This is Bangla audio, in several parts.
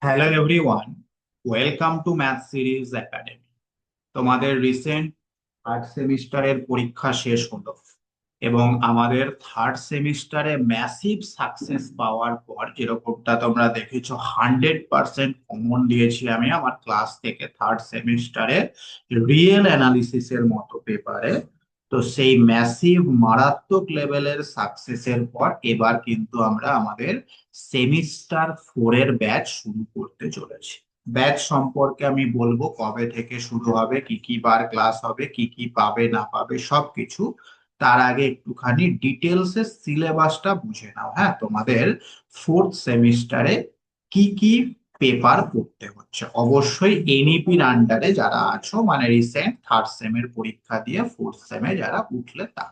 Hello everyone, welcome to math series academy. তোমাদের রিসেন্ট থার্ড সেমিস্টারের পরীক্ষা শেষ হলো এবং আমাদের থার্ড সেমিস্টারে ম্যাসিভ সাকসেস পাওয়ার পর, যেরকমটা তোমরা দেখেছো, 100% কমন দিয়েছি আমি আমার ক্লাস থেকে থার্ড সেমিস্টারে রিয়েল অ্যানালিসিসের মতো পেপারে। তো সেই ম্যাসিভ মারাত্মক লেভেলের সাকসেসের পর এবার কিন্তু আমরা আমাদের সেমিস্টার ফোরের ব্যাচ শুরু করতে চলেছি। ব্যাচ সম্পর্কে আমি বলবো, কবে থেকে শুরু হবে, কি কি বার ক্লাস হবে, কি কি পাবে না পাবে সবকিছু। তার আগে একটুখানি ডিটেলস এর সিলেবাসটা বুঝে নাও। হ্যাঁ, তোমাদের ফোর্থ সেমিস্টারে কি কি পেপার পড়তে হচ্ছে। অবশ্যই এনইপির আন্ডারে যারা আছো, মানে রিসেন্ট থার্ড সেমের পরীক্ষা দিয়ে ফোর্থ সেমে যারা উঠলে তা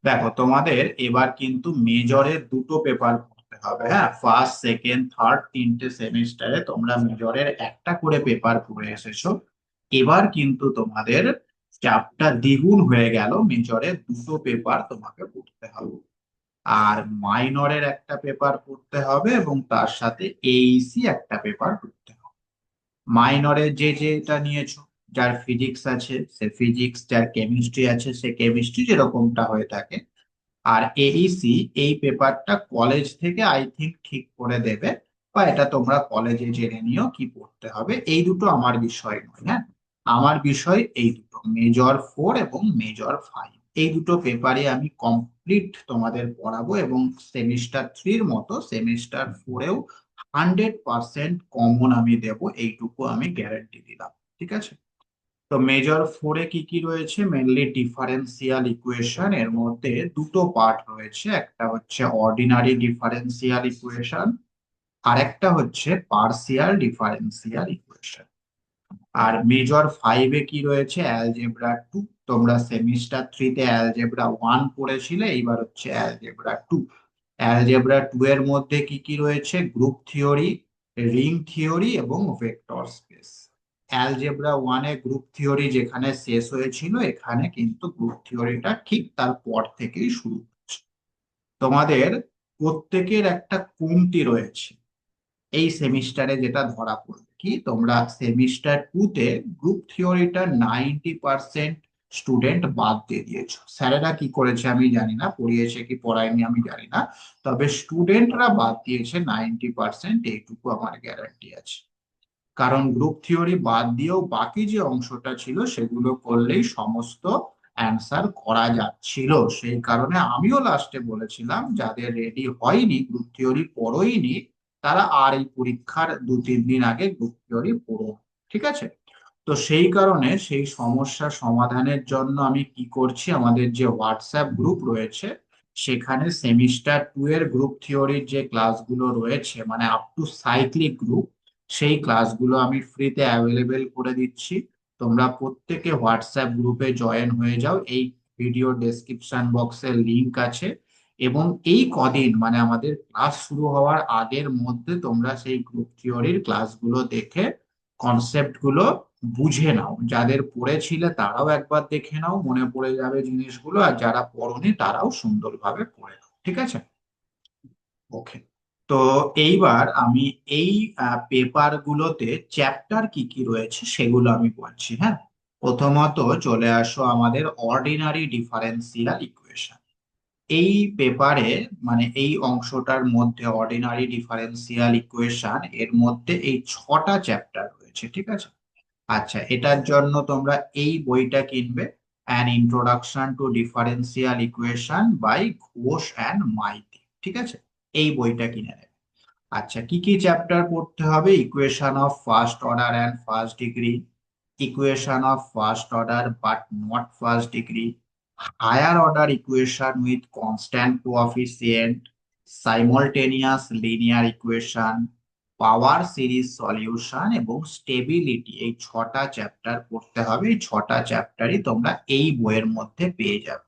দেখো, তোমাদের এবার কিন্তু মেজরের দুটো পেপার পড়তে হবে। হ্যাঁ, ফার্স্ট সেকেন্ড থার্ড তিনটে সেমিস্টারে তোমরা মেজরের একটা করে পেপার পড়ে এসেছো। এবার কিন্তু তোমাদের চাপটা দ্বিগুণ হয়ে গেল, মেজরের দুটো পেপার তোমাকে পড়তে হবে। আর মাইনরের একটা পেপার পড়তে হবে এবং তার সাথে এইসি একটা পেপার পড়তে হবে। মাইনরে যে যেটা নিয়েছো, যার ফিজিক্স আছে সে ফিজিক্স, যার কেমিস্ট্রি আছে সে কেমিস্ট্রি, যেরকমটা হয়ে থাকে। আর এইসি এই পেপারটা কলেজ থেকে আই থিঙ্ক ঠিক করে দেবে, বা এটা তোমরা কলেজে জেনে নিও কি পড়তে হবে। এই দুটো আমার বিষয় নয়। হ্যাঁ, আমার বিষয় এই দুটো, মেজর ফোর এবং মেজর ফাইভ। এই দুটো পেপারে আমি কমপ্লিট তোমাদের পড়াবো এবং সেমিস্টার থ্রির মতো সেমিস্টার ফোরেও 100% কমন আমি দেব, এইটুকু আমি গ্যারান্টি দিলাম। ঠিক আছে। তো মেজর ফোরে কি কি রয়েছে? মেনলি ডিফারেন্সিয়াল ইকুয়েশন, এর মধ্যে দুটো পার্ট রয়েছে, একটা হচ্ছে অর্ডিনারি ডিফারেন্সিয়াল ইকুয়েশন, আর একটা হচ্ছে পার্সিয়াল ডিফারেন্সিয়াল ইকুয়েশন। আর মেজর ফাইভে কি রয়েছে? Algebra two. তোমরা সেমিস্টার থ্রিতে অ্যালজেব্রা ওয়ান পড়েছিলে, এইবার হচ্ছে অ্যালজেব্রা টু। অ্যালজেব্রা টু এর মধ্যে কি কি রয়েছে? গ্রুপ থিওরি, রিং থিওরি এবং ভেক্টর স্পেস। অ্যালজেব্রা ওয়ানে গ্রুপ থিওরি যেখানে শেষ হয়েছিল, এখানে কিন্তু গ্রুপ থিওরিটা ঠিক তার পর থেকেই শুরু হচ্ছে। তোমাদের প্রত্যেকের একটা কমতি রয়েছে এই সেমিস্টারে, যেটা ধরা পড়বে কি, তোমরা সেমিস্টার টু তে গ্রুপ থিওরিটা 90% স্টুডেন্ট বাদ দিয়ে দিয়েছো। স্যারেরা কি করেছে আমি জানি না, পড়িয়েছে কি পড়ায়নি আমি জানি না, তবে স্টুডেন্টরা বাদ দিয়েছে 90%, এইটুকু আমার গ্যারান্টি আছে। কারণ গ্রুপ থিওরি বাদ দিয়েও বাকি যে অংশটা ছিল সেগুলো করলেই সমস্ত অ্যান্সার করা যাচ্ছিল। সেই কারণে আমিও লাস্টে বলেছিলাম, যাদের রেডি হয়নি, গ্রুপ থিওরি পড়োইনি, তারা আর এই পরীক্ষার 2-3 দিন আগে গ্রুপ থিওরি পড়ো। ঠিক আছে। তো সেই কারণে সেই সমস্যা সমাধানের জন্য আমি কি করছি, আমাদের যে হোয়াটসঅ্যাপ গ্রুপ রয়েছে সেখানে সেমিস্টার টু এর গ্রুপ থিওরির যে ক্লাসগুলো রয়েছে, মানে আপ টু সাইক্লিক গ্রুপ, সেই ক্লাসগুলো আমি ফ্রিতে অ্যাভেলেবেল করে দিচ্ছি। তোমরা প্রত্যেকে হোয়াটসঅ্যাপ গ্রুপে জয়েন হয়ে যাও, এই ভিডিও ডেসক্রিপশন বক্সে লিংক আছে। এবং এই কদিন, মানে আমাদের ক্লাস শুরু হওয়ার আগের মধ্যে তোমরা সেই গ্রুপ থিওরির ক্লাসগুলো দেখে কনসেপ্ট গুলো বুঝে নাও। যাদের পড়েছিলে তারাও একবার দেখে নাও, মনে পড়ে যাবে জিনিসগুলো, আর যারা পড়োনি তারাও সুন্দরভাবে পড়ে নাও। ঠিক আছে। ওকে। তো এইবার আমি এই পেপার গুলোতে চ্যাপ্টার কি কি রয়েছে সেগুলো আমি বলছি। হ্যাঁ, প্রথমত চলে আসো আমাদের অর্ডিনারি ডিফারেন্সিয়াল ইকুয়েশন। এই পেপারে, মানে এই অংশটার মধ্যে অর্ডিনারি ডিফারেন্সিয়াল ইকুয়েশন, এর মধ্যে এই 6টা চ্যাপ্টার রয়েছে। ঠিক আছে। আচ্ছা, এটার জন্য তোমরা এই বইটা কিনবে, an introduction to differential equation by Ghosh and Maiti. ঠিক আছে, এই বইটা কিনে নেবে। আচ্ছা, কি কি চ্যাপ্টার পড়তে হবে? Equation of first order and first degree, equation of first order but not first degree, higher order equation with constant coefficient, simultaneous linear equation, power series solution এবং স্টেবিলিটি। এই 6টা চ্যাপ্টার পড়তে হবে। এই 6টা চ্যাপ্টারই তোমরা এই বইয়ের মধ্যে পেয়ে যাবে।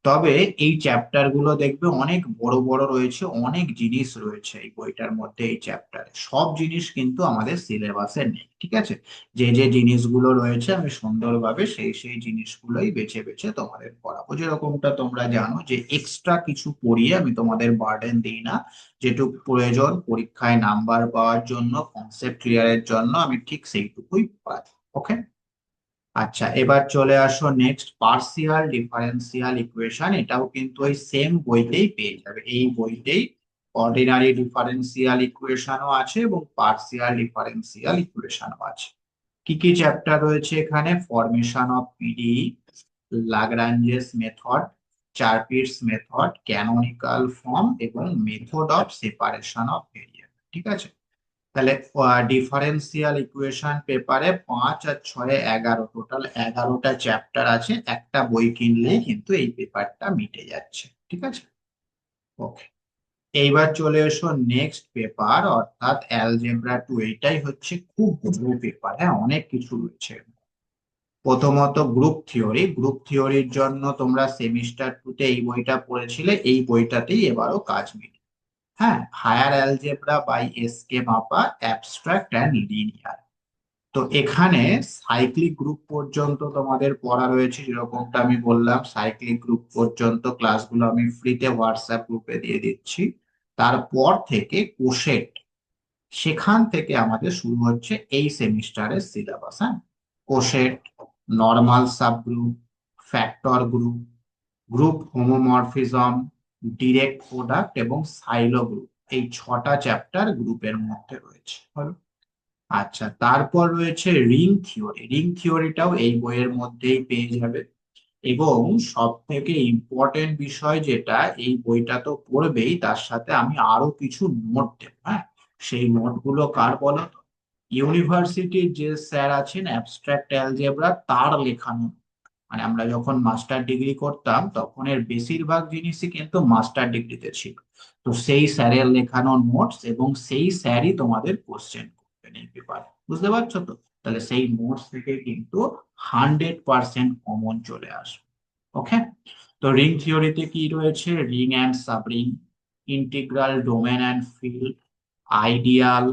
তবে এই চ্যাপ্টার গুলো দেখবে অনেক বড় বড় রয়েছে, অনেক জিনিস রয়েছে এই বইটার মধ্যে। এই চ্যাপ্টারে সব জিনিস কিন্তু আমাদের সিলেবাসে নেই, ঠিক আছে। যে যে জিনিসগুলো রয়েছে আমি সুন্দরভাবে সেই সেই জিনিসগুলোই বেছে বেছে তোমাদের পড়াবো। যেরকমটা তোমরা জানো যে এক্সট্রা কিছু পড়িয়ে আমি তোমাদের বার্ডেন দিই না। যেটুকু প্রয়োজন পরীক্ষায় নাম্বার পাওয়ার জন্য, কনসেপ্ট ক্লিয়ারের জন্য, আমি ঠিক সেইটুকুই পড়াই। ওকে। আচ্ছা, এবার চলে আসো নেক্সট, পার্সিয়াল ডিফারেন্সিয়াল ইকুয়েশন। এটাও কিন্তু ওই সেম বইতেই পেয়ে যাবে। এই বইতেই অর্ডিনারি ডিফারেন্সিয়াল ইকুয়েশনও আছে এবং পার্সিয়াল ডিফারেন্সিয়াল ইকুয়েশনও আছে। কি কি চ্যাপ্টার রয়েছে এখানে? Formation of PDE, Lagrange's method, Charpit's method, canonical form এবং method of separation of variable. ঠিক আছে। তাহলে ডিফারেন্সিয়াল ইকুয়েশন পেপারে 5 আর 6 11, টোটাল 11টা চ্যাপ্টার আছে। একটা বই কিনলেই কিন্তু এই পেপারটা মিটে যাচ্ছে, ঠিক আছে। ওকে। এইবার চলে এসো নেক্সট পেপার, অর্থাৎ অ্যালজেব্রা 2। এইটাই হচ্ছে খুব বড় পেপার, হ্যাঁ, অনেক কিছু রয়েছে। প্রথমত গ্রুপ থিওরি। গ্রুপ থিওরির জন্য তোমরা সেমিস্টার 2-তে এই বইটা পড়েছিলে, এই বইটাতেই এবারও কাজ মিলে। হ্যাঁ, higher algebra by S K Mapa, abstract and linear. তো এখানে সাইক্লিক গ্রুপ পর্যন্ত তোমাদের পড়া রয়েছে। যেরকমটা আমি বললাম, সাইক্লিক গ্রুপ পর্যন্ত ক্লাসগুলো আমি ফ্রিতে হোয়াটসঅ্যাপ গ্রুপে দিয়ে দিচ্ছি। তারপর থেকে কোশেট, সেখান থেকে আমাদের শুরু হচ্ছে এই সেমিস্টারের সিলেবাস। হ্যাঁ, coset, normal subgroup, factor group, group homomorphism, direct product এবং সাইলো গ্রুপ, এই 6টা চ্যাপ্টার গ্রুপের মধ্যে রয়েছে। হলো। আচ্ছা, তারপর রয়েছে রিং থিওরি। রিং থিওরিটাও এই বইয়ের মধ্যেই পেয়ে যাবে। এবং সব থেকে ইম্পর্টেন্ট বিষয় যেটা, এই বইটা তো পড়বেই, তার সাথে আমি আরো কিছু নোট দেব। হ্যাঁ, সেই নোটগুলো কার বলো তো? ইউনিভার্সিটির যে স্যার আছেন অ্যাবস্ট্রাক্ট অ্যালজেব্রা, তার লেখানো। মানে আমরা যখন মাস্টার ডিগ্রি করতাম তখন এর বেশিরভাগ জিনিসই কিন্তু মাস্টার ডিগ্রিতে ছিল। তো সেই স্যারের লেখানো নোটস, এবং সেই স্যারই তোমাদের কোশ্চেন করবেন এই পেপারে। বুঝতে পারছো তো? তাহলে সেই নোটস থেকে কিন্তু 100% কমন চলে আসবে। ওকে। তো রিং থিওরিতে কি রয়েছে? Ring and সাবরিং, integral domain and field, ideal,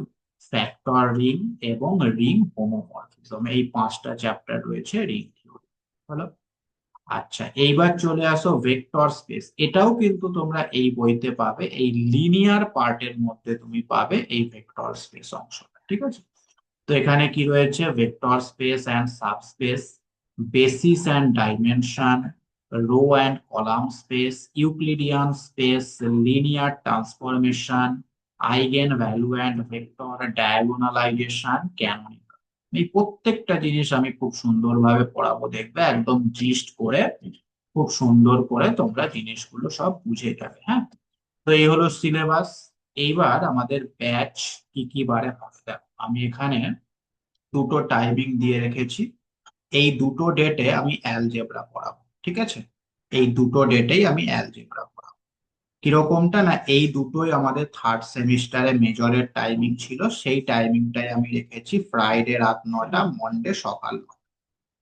factor ring এবং রিং হোমোমরফিজম, এই 5টা চ্যাপ্টার রয়েছে রিং থিওরি। হলো। আচ্ছা, এইবার চলে আসো ভেক্টর স্পেস। এটাও কিন্তু তোমরা এই বইতে পাবে, এই লিনিয়ার পার্টের মধ্যে তুমি পাবে এই ভেক্টর স্পেস অংশটা, ঠিক আছে। তো এখানে কি রয়েছে? Vector space and subspace, basis and dimension, rho and column space, Euclidean space, linear transformation, eigen value and vector diagonalisation, canonical. এই প্রত্যেকটা জিনিস আমি খুব সুন্দরভাবে পড়াবো, দেখবে একদম জিস্ট করে, খুব সুন্দর করে তোমরা জিনিসগুলো সব বুঝে যাবে। হ্যাঁ, তো এই হলো সিলেবাস। এইবার আমাদের ব্যাচ কি কি বারে হবে দেখো। আমি এখানে দুটো টাইমিং দিয়ে রেখেছি। এই দুটো ডেটে আমি অ্যালজেব্রা পড়াবো, ঠিক আছে। এই দুটো ডেটেই আমি অ্যালজেব্রা পড়াবো। কিরকমটা না, এই দুটোই আমাদের থার্ড সেমিস্টারে মেজরের টাইমিং ছিল, সেই টাইমিংটাই আমি রেখেছি ফ্রাইডে রাত 9টা, মন্ডে সকাল 9টা।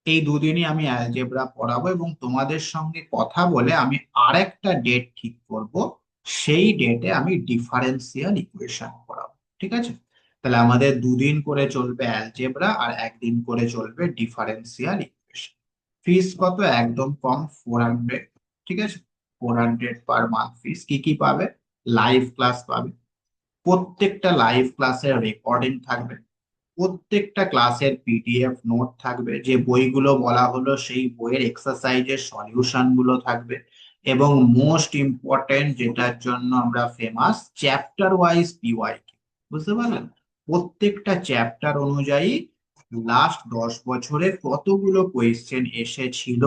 এই দুদিনই আমি অ্যালজেব্রা পড়াবো এবং তোমাদের সঙ্গে কথা বলে আমি আরেকটা ডেট ঠিক করব। সেই ডেটে আমি ডিফারেন্সিয়াল ইকুয়েশন পড়াবো, ঠিক আছে। তাহলে আমাদের দুদিন করে চলবে অ্যালজেব্রা আর একদিন করে চলবে ডিফারেন্সিয়াল ইকুয়েশন। ফিস কত? একদম কম, 400। ঠিক আছে, 400 পার মান্থ ফিস। কি কি পাবে? লাইভ ক্লাস পাবে, প্রত্যেকটা লাইভ ক্লাসের রেকর্ডিং থাকবে, প্রত্যেকটা ক্লাসের পিডিএফ নোট থাকবে, যে বইগুলো বলা হলো সেই বইয়ের এক্সারসাইজের সলিউশন গুলো থাকবে, এবং মোস্ট ইম্পর্টেন্ট যেটার জন্য আমরা ফেমাস, চ্যাপ্টার ওয়াইজ পিওয়াই। বুঝতে পারলেন? প্রত্যেকটা চ্যাপ্টার অনুযায়ী লাস্ট 10 বছরে কতগুলো কোয়েশ্চেন এসেছিল,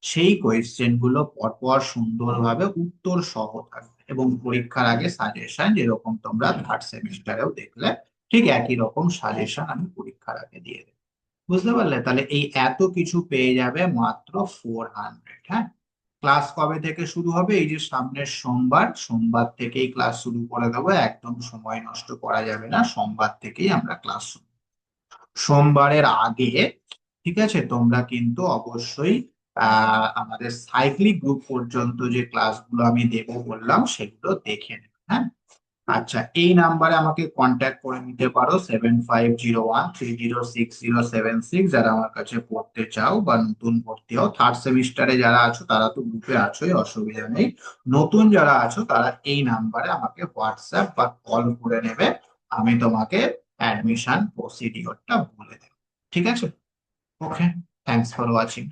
সেই কোয়েশ্চেন গুলো পরপর সুন্দরভাবে উত্তর সহ থাকবে, এবং পরীক্ষার আগে সাজেশন, যেরকম তোমরা থার্ড সেমিস্টারেও দেখলে, ঠিক একই রকম সাজেশন আমি পরীক্ষার আগে দিয়ে দেবো। বুঝতে পারলে? তাহলে এই এত কিছু পেয়ে যাবে মাত্র 400। হ্যাঁ, ক্লাস কবে থেকে শুরু হবে? এই যে সামনের সোমবার, সোমবার থেকেই ক্লাস শুরু করে দেবো। একদম সময় নষ্ট করা যাবে না, সোমবার থেকেই আমরা ক্লাস শুরু। সোমবারের আগে, ঠিক আছে, তোমরা কিন্তু অবশ্যই আমাদের সাইক্লিক গ্রুপ পর্যন্ত যে ক্লাসগুলো আমি দেবো বললাম সেগুলো দেখে নেবে। হ্যাঁ, আচ্ছা, এই নাম্বারে আমাকে কন্ট্যাক্ট করে নিতে পারো, 7501306076, যারা আমার কাছে পড়তে চাও বা নতুন ভর্তি হও। থার্ড সেমিস্টারে যারা আছো তারা তো গ্রুপে আছোই, অসুবিধা নেই। নতুন যারা আছো তারা এই নাম্বারে আমাকে হোয়াটসঅ্যাপ বা কল করে নেবে, আমি তোমাকে অ্যাডমিশন প্রসিডিওরটা বলে দেবো। ঠিক আছে? ওকে, থ্যাংকস ফর ওয়াচিং।